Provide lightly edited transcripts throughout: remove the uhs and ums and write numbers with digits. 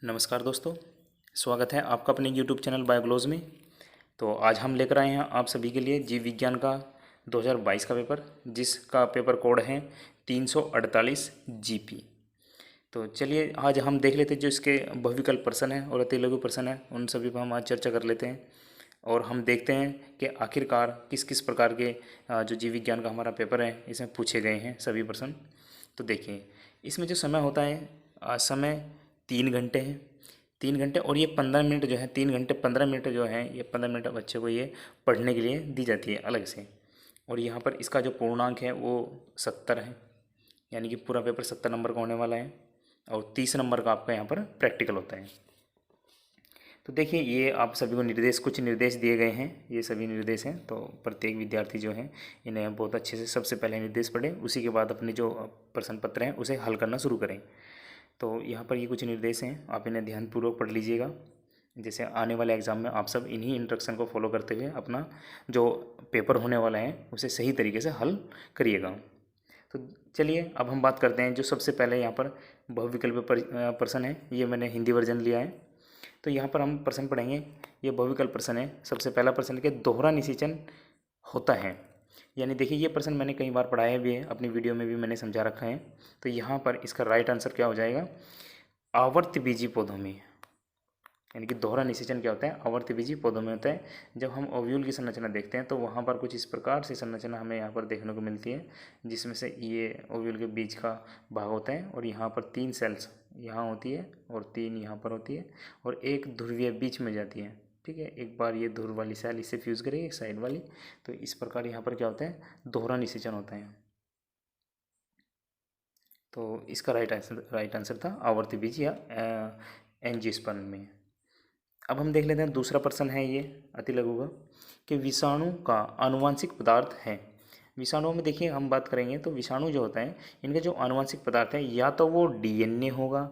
नमस्कार दोस्तों, स्वागत है आपका अपने YouTube चैनल बायोग्लोज में। तो आज हम लेकर आए हैं आप सभी के लिए जीव विज्ञान का 2022 का पेपर, जिसका पेपर कोड है 348 GP। तो चलिए आज हम देख लेते हैं जो इसके बहुविकल्प प्रश्न हैं और अति लघु प्रश्न हैं, उन सभी पर हम आज चर्चा कर लेते हैं। और हम देखते हैं कि आखिरकार किस किस प्रकार के जो जीव विज्ञान का हमारा पेपर है इसमें पूछे गए हैं सभी प्रश्न। तो देखिए, इसमें जो समय होता है समय 3 घंटे है। 3 घंटे और ये 15 मिनट जो है, 3 घंटे 15 मिनट जो है, ये 15 मिनट बच्चे को ये पढ़ने के लिए दी जाती है अलग से। और यहाँ पर इसका जो पूर्णांक है वो 70 है, यानी कि पूरा पेपर 70 नंबर का होने वाला है। और 30 नंबर का आपका यहाँ पर प्रैक्टिकल होता है। तो देखिए, ये आप सभी को कुछ निर्देश दिए गए हैं, ये सभी निर्देश हैं। तो प्रत्येक विद्यार्थी जो है इन्हें बहुत अच्छे से सबसे पहले निर्देश पढ़ें, उसी के बाद अपने जो प्रश्न पत्र हैं उसे हल करना शुरू करें। तो यहाँ पर ये कुछ निर्देश हैं, आप इन्हें ध्यानपूर्वक पढ़ लीजिएगा। जैसे आने वाले एग्ज़ाम में आप सब इन्हीं इंस्ट्रक्शन को फॉलो करते हुए अपना जो पेपर होने वाला है उसे सही तरीके से हल करिएगा। तो चलिए अब हम बात करते हैं जो सबसे पहले यहाँ पर बहुविकल्प प्रश्न है। ये मैंने हिंदी वर्जन लिया है। तो यहाँ पर हम प्रश्न पढ़ेंगे। ये बहुविकल्प प्रश्न है। सबसे पहला प्रश्न के दोहरा निषेचन होता है, यानी देखिए ये प्रश्न मैंने कई बार पढ़ाया भी है, अपनी वीडियो में भी मैंने समझा रखा है। तो यहाँ पर इसका राइट आंसर क्या हो जाएगा, आवर्तबीजी पौधों में। यानी कि दोहरा निषेचन क्या होता है, आवर्तबीजी पौधों में होता है। जब हम ओव्यूल की संरचना देखते हैं तो वहाँ पर कुछ इस प्रकार से संरचना हमें यहाँ पर देखने को मिलती है, जिसमें से ये ओव्यूल के बीच का भाग होता है और यहाँ पर 3 सेल्स यहाँ होती है और 3 यहाँ पर होती है और एक ध्रुवीय बीच में जाती है। ठीक है, एक बार ये ध्रुव वाली सेल इससे फ्यूज़ करेगी, एक साइड वाली। तो इस प्रकार यहाँ पर क्या होता है, दोहरा निषेचन होता है। तो इसका राइट आंसर था आवर्तबीज या एंजियोस्पर्म में। अब हम देख लेते हैं दूसरा प्रश्न है ये अति लघु का, कि विषाणु का आनुवांशिक पदार्थ है। विषाणुओं में देखिए हम बात करेंगे तो विषाणु जो होता है इनका जो आनुवांशिक पदार्थ है या तो वो डीएनए होगा,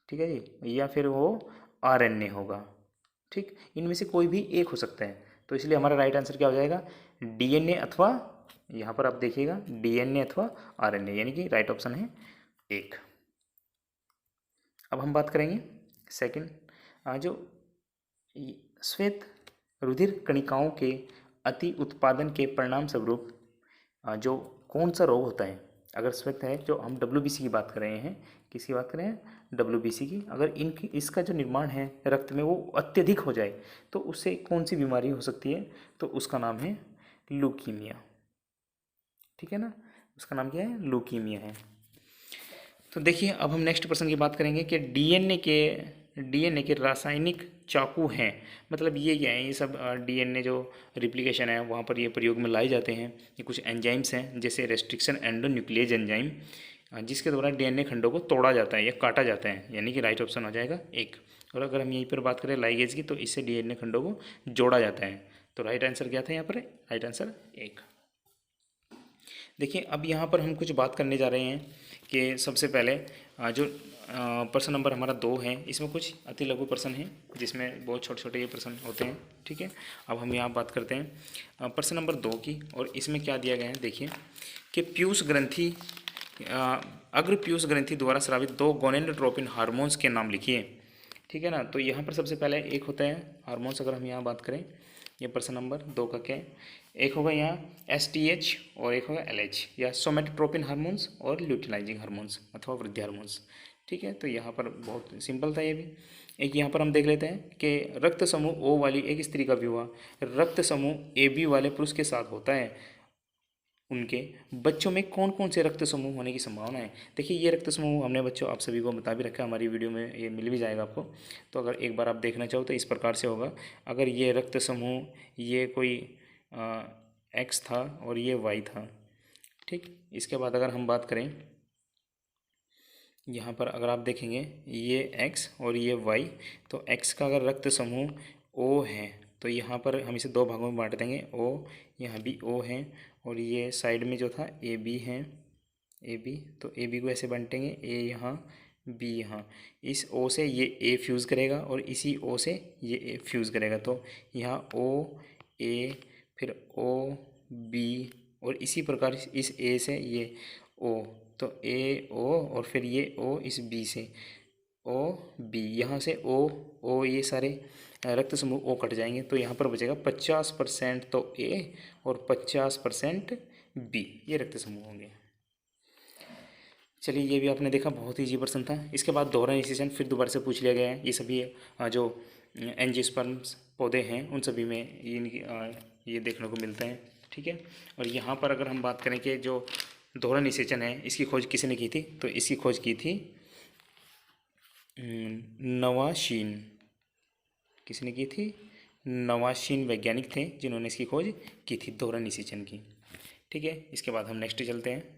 ठीक है जी, या फिर वो आरएनए होगा। ठीक, इनमें से कोई भी एक हो सकता है। तो इसलिए हमारा राइट आंसर क्या हो जाएगा, डीएनए अथवा, यहाँ पर आप देखिएगा डीएनए अथवा आरएनए, यानी कि राइट ऑप्शन है एक। अब हम बात करेंगे सेकंड, जो श्वेत रुधिर कणिकाओं के अति उत्पादन के परिणाम स्वरूप जो कौन सा रोग होता है। अगर श्वेत है, जो हम डब्ल्यूबीसी की बात कर रहे हैं, किसकी बात कर रहे हैं, डब्ल्यूबीसी की। अगर इनकी इसका जो निर्माण है रक्त में वो अत्यधिक हो जाए तो उससे कौन सी बीमारी हो सकती है, तो उसका नाम है लुकीमिया। ठीक है ना, उसका नाम क्या है, लुकीमिया है। तो देखिए अब हम नेक्स्ट प्रश्न की बात करेंगे कि डीएनए के रासायनिक चाकू हैं। मतलब ये क्या है, ये सब डीएनए जो रिप्लिकेशन है वहाँ पर ये प्रयोग में लाए जाते हैं। ये कुछ एंजाइम्स हैं, जैसे रेस्ट्रिक्शन एंडोन्यूक्लियेज एंजाइम, जिसके द्वारा डीएनए खंडों को तोड़ा जाता है या काटा जाता है, यानी कि राइट ऑप्शन हो जाएगा एक। और अगर हम यहीं पर बात करें लाइगेज की, तो इससे डीएनए खंडों को जोड़ा जाता है। तो राइट आंसर क्या था यहाँ पर, राइट आंसर एक। देखिए अब यहाँ पर हम कुछ बात करने जा रहे हैं कि सबसे पहले जो प्रश्न नंबर हमारा 2 है, इसमें कुछ अति लघु प्रश्न हैं जिसमें बहुत छोटे छोटे ये प्रश्न होते हैं। ठीक है, अब हम यहाँ बात करते हैं प्रश्न नंबर 2 की। और इसमें क्या दिया गया है, देखिए कि पीयूष ग्रंथि अग्र पीयूष ग्रंथि द्वारा स्रावित 2 गोनेडोट्रोपिन हार्मोन्स के नाम लिखिए। ठीक है ना, तो यहाँ पर सबसे पहले एक होता है हार्मोन्स, अगर हम यहाँ बात करें, ये प्रश्न नंबर 2 का क्या है, एक होगा यहाँ STH और एक होगा LH, या सोमेटोट्रोपिन हार्मोन्स और ल्यूटिनाइजिंग हार्मोन्स अथवा वृद्धि हार्मोन्स। ठीक है, तो यहाँ पर बहुत सिंपल था ये भी। एक यहाँ पर हम देख लेते हैं कि रक्त समूह O वाली एक स्त्री का विवाह रक्त समूह AB वाले पुरुष के साथ होता है, उनके बच्चों में कौन कौन से रक्त समूह होने की संभावना है। देखिए ये रक्त समूह हमने बच्चों आप सभी को बता भी रखा है, हमारी वीडियो में ये मिल भी जाएगा आपको। तो अगर एक बार आप देखना चाहो तो इस प्रकार से होगा, अगर ये रक्त समूह ये कोई X था और ये Y था। ठीक, इसके बाद अगर हम बात करें यहाँ पर, अगर आप देखेंगे ये X और ये Y, तो X का अगर रक्त समूह O है तो यहाँ पर हम इसे 2 भागों में बांट देंगे, O यहाँ भी O है और ये साइड में जो था AB है, AB, तो AB को ऐसे बांटेंगे, A यहाँ B यहाँ। इस O से ये A फ्यूज़ करेगा और इसी O से ये A फ्यूज़ करेगा, तो यहाँ O A फिर O B और इसी प्रकार इस A से ये O, तो A O और फिर ये O इस B से ओ बी, यहाँ से ओ ये सारे रक्त समूह ओ कट जाएंगे, तो यहाँ पर बचेगा 50% तो ए और 50% बी, ये रक्त समूह होंगे। चलिए ये भी आपने देखा, बहुत ही इजी प्रश्न था। इसके बाद दोहरा निषेचन फिर दोबारा से पूछ लिया गया है। ये सभी जो एंजियोस्पर्म्स पौधे हैं उन सभी में ये देखने को मिलते हैं, ठीक है। और यहाँ पर अगर हम बात करें कि जो दोहरा निषेचन है इसकी खोज किसने की थी, तो इसकी खोज की थी नवाशीन। किसने की थी? नवाशीन वैज्ञानिक थे जिन्होंने इसकी खोज की थी, दोहरा निषेचन की, ठीक है। इसके बाद हम नेक्स्ट चलते हैं।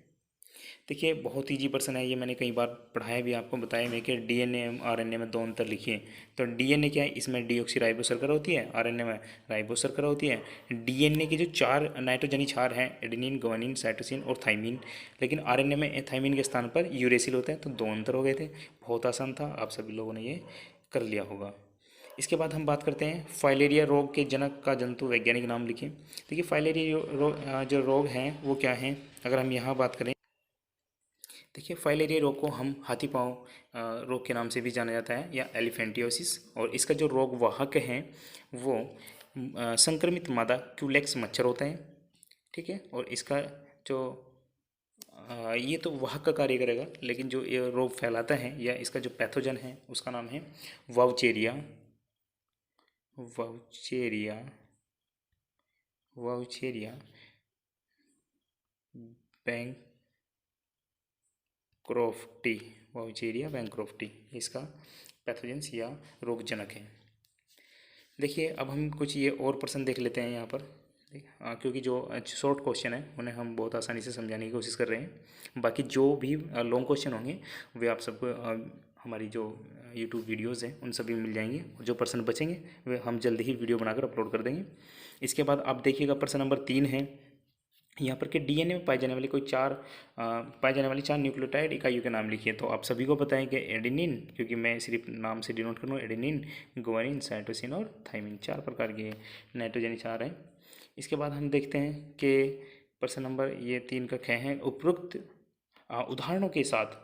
देखिए बहुत ईजी प्रश्न है ये, मैंने कई बार पढ़ाया भी, आपको बताया मैं कि डीएनए आरएनए में दो अंतर लिखिए। तो डीएनए क्या है, इसमें डीऑक्सी शर्करा होती है, आरएनए में राइबो शर्करा होती है। डीएनए के जो 4 नाइट्रोजनी क्षार हैं, एडेनिन, गुआनिन, साइटोसिन और थाइमिन, लेकिन आरएनए में थाइमिन के स्थान पर यूरेसिल होता है, तो दो अंतर हो गए थे। बहुत आसान था, आप सभी लोगों ने ये कर लिया होगा। इसके बाद हम बात करते हैं फाइलेरिया रोग के जनक का जंतु वैज्ञानिक नाम लिखिए। देखिए फाइलेरिया जो रोग हैं वो क्या हैं, अगर हम यहाँ बात करें, देखिए फाइलेरिया रोग को हम हाथी पाँव रोग के नाम से भी जाना जाता है, या एलिफेंटियोसिस। और इसका जो रोग वाहक है वो संक्रमित मादा क्यूलेक्स मच्छर होता है, ठीक है। और इसका जो ये तो वाहक का कार्य करेगा, लेकिन जो ये रोग फैलाता है या इसका जो पैथोजन है उसका नाम है वाउचेरिया, वाउचेरिया, वाउचेरिया बैंक्रोफ्टी, वाउचेरिया बैंक्रोफ्टी इसका पैथोजेंस या रोगजनक है। देखिए अब हम कुछ ये और प्रश्न देख लेते हैं यहाँ पर, क्योंकि जो शॉर्ट क्वेश्चन है उन्हें हम बहुत आसानी से समझाने की कोशिश कर रहे हैं। बाकी जो भी लॉन्ग क्वेश्चन होंगे वे आप सबको हमारी जो यूट्यूब वीडियोज़ हैं उन सभी में मिल जाएंगे। जो प्रश्न बचेंगे वे हम जल्दी ही वीडियो बनाकर अपलोड कर देंगे। इसके बाद आप देखिएगा प्रश्न नंबर 3 है यहाँ पर कि डीएनए में पाई जाने वाली पाई जाने वाली 4 न्यूक्लियोटाइड इकाइयों के नाम लिखिए। तो आप सभी को पता है कि एडेनिन, क्योंकि मैं सिर्फ नाम से डिनोट करूँगा, एडेनिन, गुआनिन, साइटोसिन और थाइमिन 4 प्रकार के नाइट्रोजन क्षार हैं। इसके बाद हम देखते हैं कि प्रश्न नंबर ये 3 का ख है, उपरोक्त उदाहरणों के साथ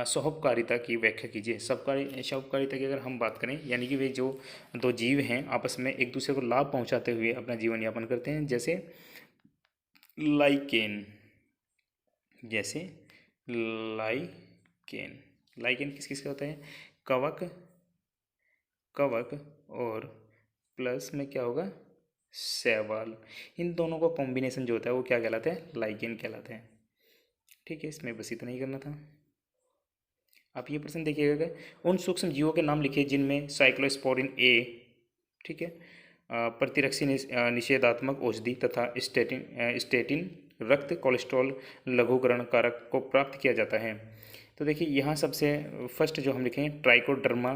सौहपकारिता की व्याख्या कीजिए। सौहपकारिता की अगर हम बात करें, यानी कि वे जो दो जीव हैं आपस में एक दूसरे को लाभ पहुंचाते हुए अपना जीवन यापन करते हैं, जैसे लाइकेन, जैसे लाइकेन। लाइकेन किस किस का होता है? कवक, कवक और प्लस में क्या होगा? शैवाल। इन दोनों का कॉम्बिनेशन जो होता है वो क्या कहलाता है? लाइकेन कहलाता है, ठीक है। इसमें बस इतना ही करना था। आप ये प्रश्न देखिएगा, उन सूक्ष्म जीवों के नाम लिखिए जिनमें साइक्लोस्पोरिन ए, ठीक है, प्रतिरक्षी निषेधात्मक औषधि तथा स्टेटिन रक्त कोलेस्ट्रॉल लघुकरण कारक को प्राप्त किया जाता है। तो देखिए यहाँ सबसे फर्स्ट जो हम लिखेंगे trichoderma,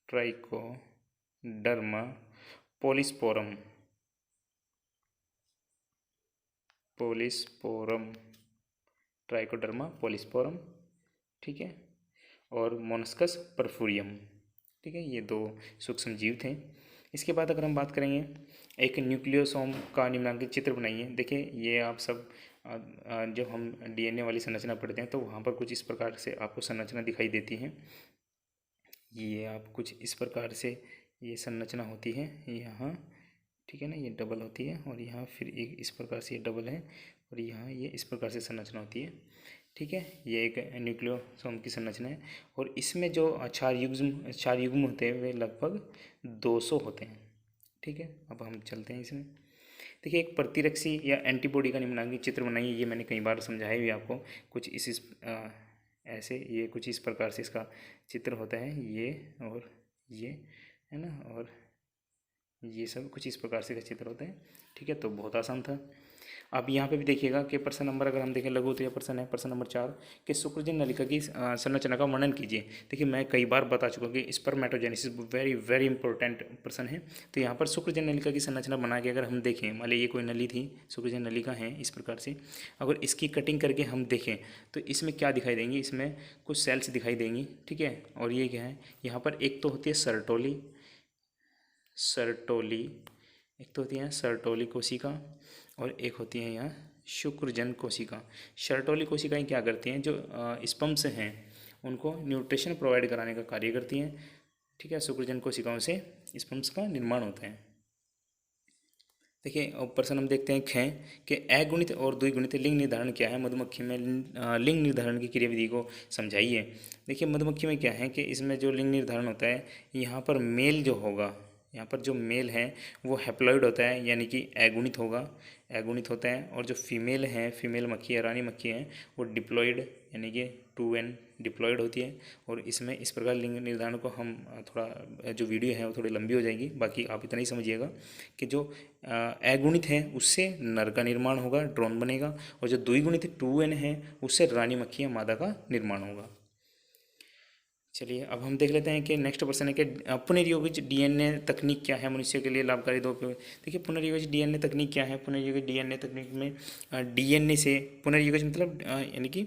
trichoderma polysporum, trichoderma polysporum, ठीक है, और मोनस्कस परफूरियम, ठीक है। ये 2 सूक्ष्म जीव थे। इसके बाद अगर हम बात करेंगे, एक न्यूक्लियोसोम का निम्नलिखित चित्र बनाइए। देखिए ये आप सब जब हम डीएनए वाली संरचना पढ़ते हैं तो वहाँ पर कुछ इस प्रकार से आपको संरचना दिखाई देती है। ये आप कुछ इस प्रकार से ये संरचना होती है यहाँ, ठीक है ना, ये डबल होती है और यहाँ फिर एक इस प्रकार से ये डबल है और यहाँ ये इस प्रकार से संरचना होती है, ठीक है। ये एक न्यूक्लियोसोम की संरचना है और इसमें जो क्षार युग्म होते हैं वे लगभग 200 होते हैं, ठीक है। अब हम चलते हैं इसमें। देखिए एक प्रतिरक्षी या एंटीबॉडी का निम्नलिखित चित्र बनाइए। ये मैंने कई बार समझाया भी आपको, कुछ ऐसे ये कुछ इस प्रकार से इसका चित्र होता है, ये और ये है ना, और ये सब कुछ इस प्रकार से का चित्र होता है, ठीक है। तो बहुत आसान था। अब यहाँ पे भी देखिएगा कि प्रश्न नंबर अगर हम देखें लघु उत्तरीय प्रश्न है, प्रश्न नंबर 4 कि शुक्रजन नलिका की संरचना का वर्णन कीजिए। देखिए मैं कई बार बता चुका हूँ कि स्पर्मेटोजेनेसिस वेरी वेरी इंपॉर्टेंट प्रश्न है। तो यहाँ पर शुक्रजन नलिका की संरचना बना के अगर हम देखें, मान लीजिए ये कोई नली थी, शुक्रजन नलिका है इस प्रकार से, अगर इसकी कटिंग करके हम देखें तो इसमें क्या दिखाई देंगी? इसमें कुछ सेल्स दिखाई देंगी, ठीक है। और ये क्या है, यहाँ पर एक तो होती है सर्टोली, एक तो होती है सर्टोली कोशिका और एक होती है यहाँ शुक्रजन कोशिका। शर्टोली कोशिकाएं क्या करती हैं, जो स्पर्म्स हैं उनको न्यूट्रिशन प्रोवाइड कराने का कार्य करती हैं। ठीक है, शुक्रजन कोशिकाओं से स्पर्म्स का निर्माण होता है। देखिए प्रश्न हम देखते हैं ख कि अगुणित और द्विगुणित लिंग निर्धारण क्या है, मधुमक्खी में लिंग निर्धारण की क्रियाविधि को समझाइए। देखिए मधुमक्खी में क्या है कि इसमें जो लिंग निर्धारण होता है, यहाँ पर मेल जो होगा, यहाँ पर जो मेल है वो हैप्लॉइड होता है, यानी कि अगुणित होगा, अगुणित होता है। और जो फीमेल है, फीमेल मक्खी है, रानी मक्खी है, वो डिप्लॉइड यानी कि 2n डिप्लॉइड होती है। और इसमें इस प्रकार लिंग निर्धारण को हम थोड़ा, जो वीडियो है वो थोड़ी लंबी हो जाएगी, बाकी आप इतना ही समझिएगा कि जो अगुणित है उससे नर का निर्माण होगा, ड्रोन बनेगा, और जो द्विगुणित 2n है उससे रानी मक्खी या मादा का निर्माण होगा। चलिए अब हम देख लेते हैं कि नेक्स्ट क्वेश्चन है कि पुनर्योजित डीएनए तकनीक क्या है, मनुष्य के लिए लाभकारी दो उपयोग। देखिए पुनर्योजित डीएनए तकनीक क्या है। पुनर्योजित डीएनए तकनीक में डीएनए से पुनर्योजित मतलब यानी कि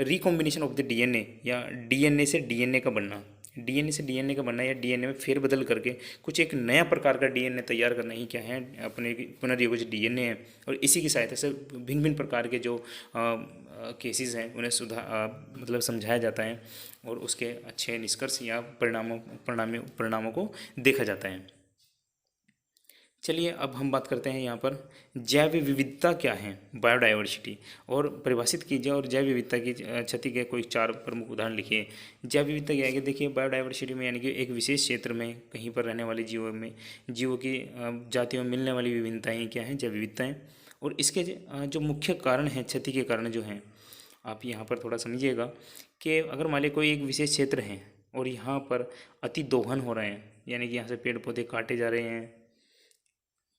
रिकॉम्बिनेशन ऑफ द डीएनए, या डीएनए से डीएनए का बनना, डीएनए से डीएनए का बनना या डीएनए में फेरबदल करके कुछ एक नया प्रकार का डीएनए तैयार करना ही क्या है, अपने पुनर्योजित डीएनए है। और इसी की सहायता से भिन्न भिन्न प्रकार के जो केसेस हैं उन्हें मतलब समझाया जाता है, और उसके अच्छे निष्कर्ष या परिणामों को देखा जाता है। चलिए अब हम बात करते हैं यहाँ पर जैव विविधता क्या है, बायोडाइवर्सिटी, और परिभाषित कीजिए और जैव विविधता की क्षति के कोई 4 प्रमुख उदाहरण लिखिए। जैव विविधता क्या है कि देखिए बायोडाइवर्सिटी में यानी कि एक विशेष क्षेत्र में कहीं पर रहने वाले जीवों की जातियों में मिलने वाली विभिन्नताएँ क्या हैं, जैव विविधताएँ। और इसके जो मुख्य कारण हैं, क्षति के कारण जो हैं, आप यहाँ पर थोड़ा समझिएगा कि अगर मान लीजिए कोई एक विशेष क्षेत्र है और यहाँ पर अति दोहन हो रहे हैं, यानी कि यहाँ से पेड़ पौधे काटे जा रहे हैं,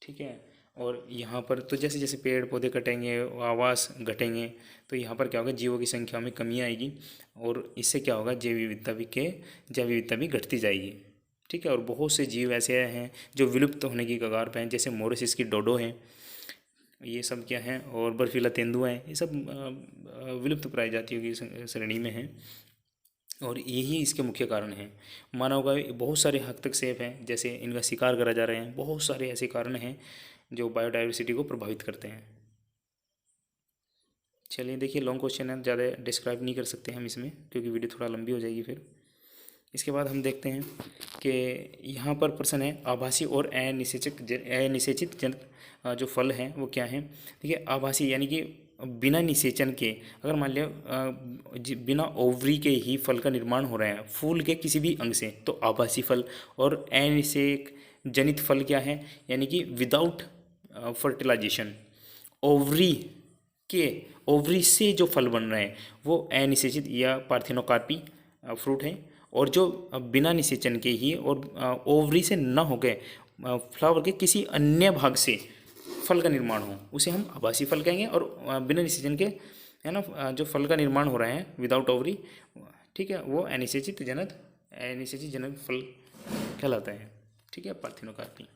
ठीक है, और यहाँ पर तो जैसे जैसे पेड़ पौधे कटेंगे, आवास घटेंगे, तो यहाँ पर क्या होगा, जीवों की संख्या में कमी आएगी, और इससे क्या होगा, जैव विविधता भी घटती जाएगी। ठीक है, और बहुत से जीव ऐसे हैं जो विलुप्त होने की कगार पर हैं, जैसे मॉरिशस की डोडो हैं, ये सब क्या हैं, और बर्फीला तेंदुआ है, ये सब विलुप्त प्राय जातियों की श्रेणी में हैं, और यही इसके मुख्य कारण हैं। मानव का बहुत सारे हस्तक्षेप हैं, जैसे इनका शिकार करा जा रहे हैं, बहुत सारे ऐसे कारण हैं जो बायोडाइवर्सिटी को प्रभावित करते हैं। चलिए देखिए लॉन्ग क्वेश्चन है, ज़्यादा डिस्क्राइब नहीं कर सकते हम इसमें क्योंकि वीडियो थोड़ा लंबी हो जाएगी फिर। इसके बाद हम देखते हैं कि यहाँ पर प्रश्न है आभासी और अनिषेचित जो फल हैं वो क्या हैं। देखिए आभासी यानी कि बिना निषेचन के, अगर मान लिया बिना ओवरी के ही फल का निर्माण हो रहा है फूल के किसी भी अंग से, तो आभासी फल। और अनिषेक जनित फल क्या है, यानी कि विदाउट फर्टिलाइजेशन, ओवरी ओवरी से जो फल बन रहे हैं वो अनिषेचित या पार्थिनोकार्पी फ्रूट है। और जो बिना निषेचन के ही और ओवरी से न हो गए फ्लावर के किसी अन्य भाग से फल का निर्माण हो, उसे हम आभासी फल कहेंगे। और बिना निषेचन के है ना, जो फल का निर्माण हो रहा है विदाउट ओवरी, ठीक है, वो अनिषेचित जनक फल कहलाता है। ठीक है, पार्थिनोकार्पी।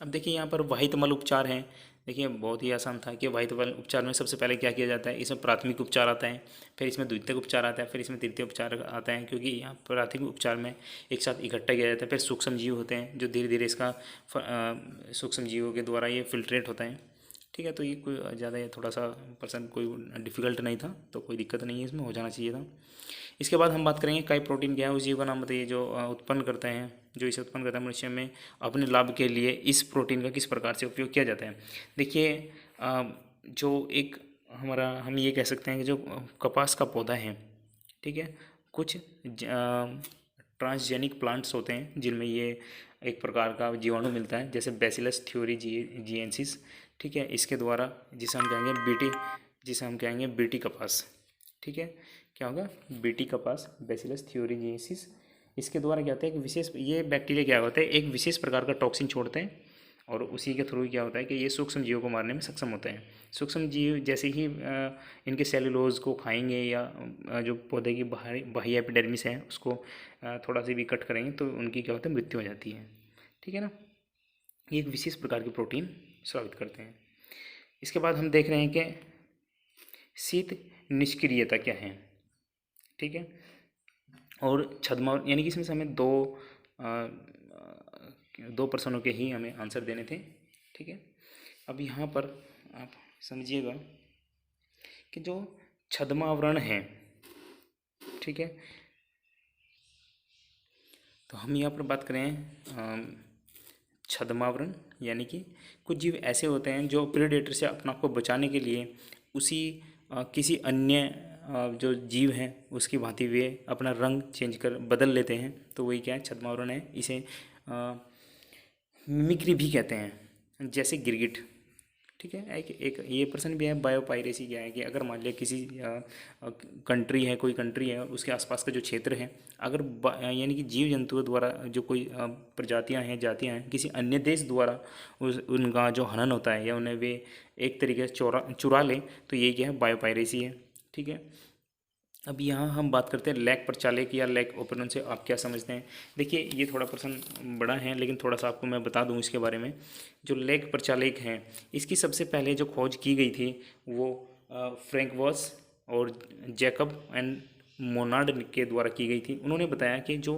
अब देखिए यहाँ पर वाहितमल उपचार हैं। देखिए बहुत ही आसान था कि वाहितमल उपचार में सबसे पहले क्या किया जाता है, इसमें प्राथमिक उपचार आता है, फिर इसमें द्वितीयक उपचार आता है, फिर इसमें तृतीय उपचार आता है, क्योंकि यहाँ प्राथमिक उपचार में एक साथ इकट्ठा किया जाता है। फिर सूक्ष्म जीव होते हैं जो धीरे धीरे इसका सूक्ष्म जीवों के द्वारा ये फिल्ट्रेट होता है। ठीक है, तो ये कोई ज़्यादा थोड़ा सा पर्सन कोई डिफ़िकल्ट नहीं था, तो कोई दिक्कत नहीं है, इसमें हो जाना चाहिए था। इसके बाद हम बात करेंगे काई प्रोटीन क्या है, उस जीव का नाम बताइए जो उत्पन्न करते हैं, जो इसे उत्पन्न करता है मनुष्य में अपने लाभ के लिए। इस प्रोटीन का किस प्रकार से उपयोग किया जाता है। देखिए जो एक हम ये कह सकते हैं कि जो कपास का पौधा है, ठीक है, कुछ ट्रांसजेनिक प्लांट्स होते हैं जिनमें ये एक प्रकार का जीवाणु मिलता है, जैसे बैसिलस थ्योरीजिएंसिस। ठीक है, इसके द्वारा जिसे हम कहेंगे बीटी कपास। ठीक है, क्या होगा, बीटी कपास, बैसिलस थ्योरीजिएंसिस। इसके द्वारा क्या होता है कि ये बैक्टीरिया क्या होता है, एक विशेष प्रकार का टॉक्सिन छोड़ते हैं, और उसी के थ्रू क्या होता है कि ये सूक्ष्म जीवों को मारने में सक्षम होते हैं। सूक्ष्म जीव जैसे ही इनके सेलुलोज को खाएंगे या जो पौधे की बाह्य एपिडर्मिस है उसको थोड़ा सा भी कट करेंगे तो उनकी क्या होता है, मृत्यु हो जाती है। ठीक है ना, ये एक विशेष प्रकार के प्रोटीन स्रावित करते हैं। इसके बाद हम देख रहे हैं कि शीत निष्क्रियता क्या है। ठीक है, और छद्म, यानी कि इसमें से हमें दो प्रश्नों के ही हमें आंसर देने थे। ठीक ठीक है। अब यहाँ पर आप समझिएगा कि जो छद्मावरण है, ठीक है, तो हम यहाँ पर बात करें छद्मावरण, यानी कि कुछ जीव ऐसे होते हैं जो प्रेडेटर से अपने आप को बचाने के लिए उसी किसी अन्य जो जीव हैं उसकी भांति वे अपना रंग चेंज कर बदल लेते हैं, तो वही क्या है, छद्मावरण है। इसे मिमिक्री भी कहते हैं, जैसे गिरगिट, ठीक है। एक ये प्रश्न भी है, बायोपायरेसी क्या है कि अगर मान लिया किसी कंट्री है, कोई कंट्री है, उसके आसपास का जो क्षेत्र है, अगर यानी कि जीव जंतुओं द्वारा जो कोई प्रजातियां हैं, जातियां हैं, किसी अन्य देश द्वारा उनका जो हनन होता है या उन्हें वे एक तरीके से चुरा लें, तो ये क्या है, बायोपायरेसी है, ठीक है। अब यहाँ हम बात करते हैं लैक प्रचालक या लैक ओपेरन से आप क्या समझते हैं। देखिए ये थोड़ा प्रश्न बड़ा है, लेकिन थोड़ा सा आपको मैं बता दूँ इसके बारे में। जो लैक प्रचालक हैं, इसकी सबसे पहले जो खोज की गई थी वो फ्रैंक वॉस और जैकब एंड मोनार्ड के द्वारा की गई थी। उन्होंने बताया कि जो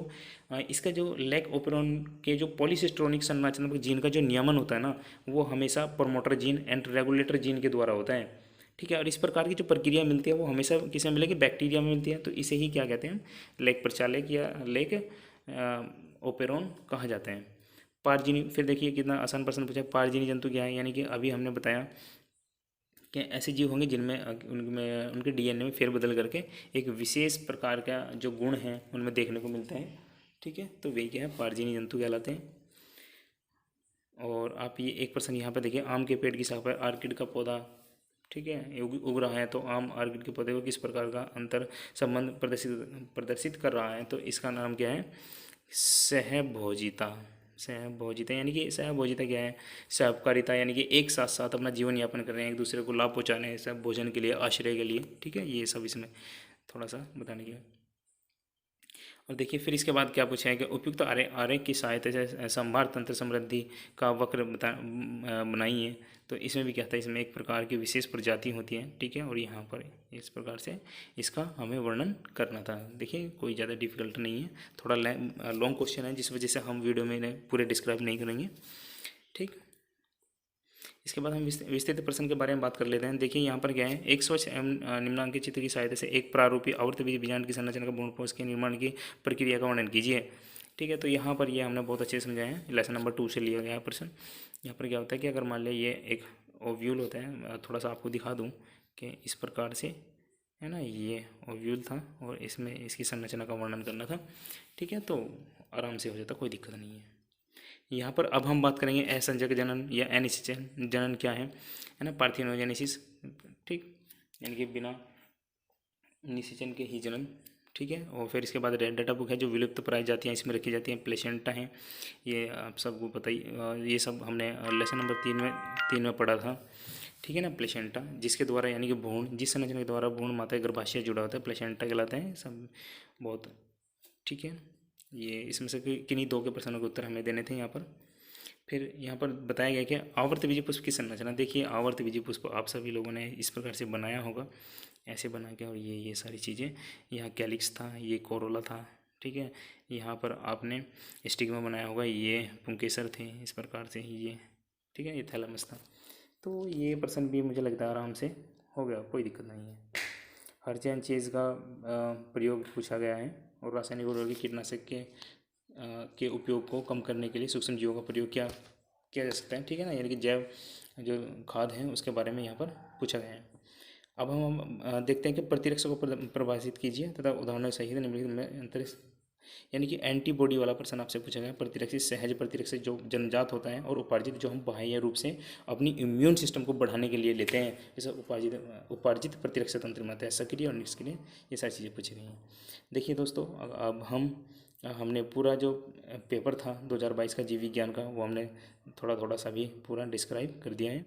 इसका जो लैक ओपेरन के जो पॉलीसिस्ट्रोनिक संरचनात्मक जीन का जो नियमन होता है ना, वो हमेशा promoter gene and regulator gene के द्वारा होता है, ठीक है। और इस प्रकार की जो प्रक्रिया मिलती है वो हमेशा किसे मिलेगी, बैक्टीरिया में मिलती है, तो इसे ही क्या कहते हैं, लेक प्रचालक या लेक ओपेरॉन कहा जाते हैं। पारजीनी, फिर देखिए कितना आसान प्रश्न पूछा, पारजीनी जंतु क्या है, यानी कि अभी हमने बताया कि ऐसे जीव होंगे जिनमें उनमें उनके डीएनए में फेरबदल करके एक विशेष प्रकार का जो गुण है उनमें देखने को मिलता है, ठीक है। तो वही क्या है, पारजीनी जंतु कहलाते हैं। और आप ये एक प्रश्न यहाँ पे देखिए, आम के पेड़ की शाखा पर आर्किड का पौधा, ठीक है, ये उग रहा है, तो आम आर्किड के पौधे को किस प्रकार का अंतर संबंध प्रदर्शित कर रहा है, तो इसका नाम क्या है, सहभोजिता। सहभोजिता यानी कि सहभोजिता क्या है, सहकारिता, यानी कि एक साथ साथ अपना जीवन यापन कर रहे हैं, एक दूसरे को लाभ पहुंचाने, सब भोजन के लिए, आश्रय के लिए, ठीक है, ये सब इसमें थोड़ा सा बताने के। और देखिए फिर इसके बाद क्या पूछा है कि उपयुक्त आरेख की सहायता से संभार तंत्र समृद्धि का वक्र बनाइए, तो इसमें भी क्या था, इसमें एक प्रकार की विशेष प्रजाति होती है, ठीक है, और यहाँ पर इस प्रकार से इसका हमें वर्णन करना था। देखिए कोई ज़्यादा डिफिकल्ट नहीं है, थोड़ा लॉन्ग क्वेश्चन है, जिस वजह से हम वीडियो में इन्हें पूरे डिस्क्राइब नहीं करेंगे, ठीक। इसके बाद हम विस्तृत प्रश्न के बारे में बात कर लेते हैं। देखिए यहाँ पर क्या है, एक स्वच्छ एवं निम्नांकित चित्र की सहायता से एक प्रारूपी आवर्तबीजी बीजांड की संरचना का भ्रूणपोष के निर्माण की प्रक्रिया का वर्णन कीजिए, ठीक है। तो यहाँ पर ये हमने बहुत अच्छे से समझाया है, लेसन नंबर 2 से लिया गया प्रश्न। यहाँ पर क्या होता है कि अगर मान लिया ये एक ओव्यूल होता है, थोड़ा सा आपको दिखा दूँ कि इस प्रकार से है ना, ये ओव्यूल था और इसमें इसकी संरचना का वर्णन करना था, ठीक है, तो आराम से हो जाता, कोई दिक्कत नहीं है। यहाँ पर अब हम बात करेंगे असंजक जनन या अनिषेचन जनन क्या है ना, पार्थिनोजेनेसिस, ठीक, यानी कि बिना निषेचन के ही जनन, ठीक है। और फिर इसके बाद रेड डाटा बुक है, जो विलुप्त प्राय जातियाँ इसमें रखी जाती हैं, प्लेसेंटा हैं, ये आप सबको पता ही, ये सब हमने लेसन नंबर 3 में पढ़ा था, ठीक है ना। प्लेसेंटा जिसके द्वारा यानी कि भ्रूण, जिस संरचना के द्वारा भ्रूण माता गर्भाशय जुड़ा होता है, प्लेसेंटा कहलाते हैं सब, बहुत, ठीक है। ये इसमें से किन्हीं 2 के प्रश्नों के उत्तर हमें देने थे यहाँ पर। फिर यहाँ पर बताया गया कि आवर्तबीजी पुष्प की संरचना, देखिए आवर्तबीजी पुष्प आप सभी लोगों ने इस प्रकार से बनाया होगा, ऐसे बना के, और ये सारी चीज़ें, यहाँ कैलिक्स था, ये कोरोला था, ठीक है। यहाँ पर आपने स्टिग्मा बनाया होगा, ये पुंकेसर थे, इस प्रकार से ये, ठीक है, ये थैलेमस था। तो ये प्रश्न भी मुझे लगता है आराम से हो गया, कोई दिक्कत नहीं है। हर चीज़ का प्रयोग पूछा गया है, और रासायनिक उर्वरक कीटनाशक के उपयोग को कम करने के लिए सूक्ष्म जीवों का प्रयोग किया जा सकता है, ठीक है ना, यानी कि जैव जो खाद है उसके बारे में यहाँ पर पूछा गया है। अब हम देखते हैं कि प्रतिरक्षक को परिभाषित कीजिए तथा उदाहरणों सहित निम्नलिखित में अंतरिक्ष, यानी कि एंटीबॉडी वाला प्रश्न आपसे पूछा गया। प्रतिरक्षी सहज प्रतिरक्षक जो जन्मजात होता है, और उपार्जित जो हम बाह्य रूप से अपनी इम्यून सिस्टम को बढ़ाने के लिए लेते हैं, जैसे उपार्जित प्रतिरक्षक तंत्र में आता है, सक्रिय और निष्क्रिय, ये सारी चीज़ें पूछी गई हैं। देखिए दोस्तों, अब हमने पूरा जो पेपर था 2022 का जीव विज्ञान का, वो हमने थोड़ा थोड़ा सा भी पूरा डिस्क्राइब कर दिया है।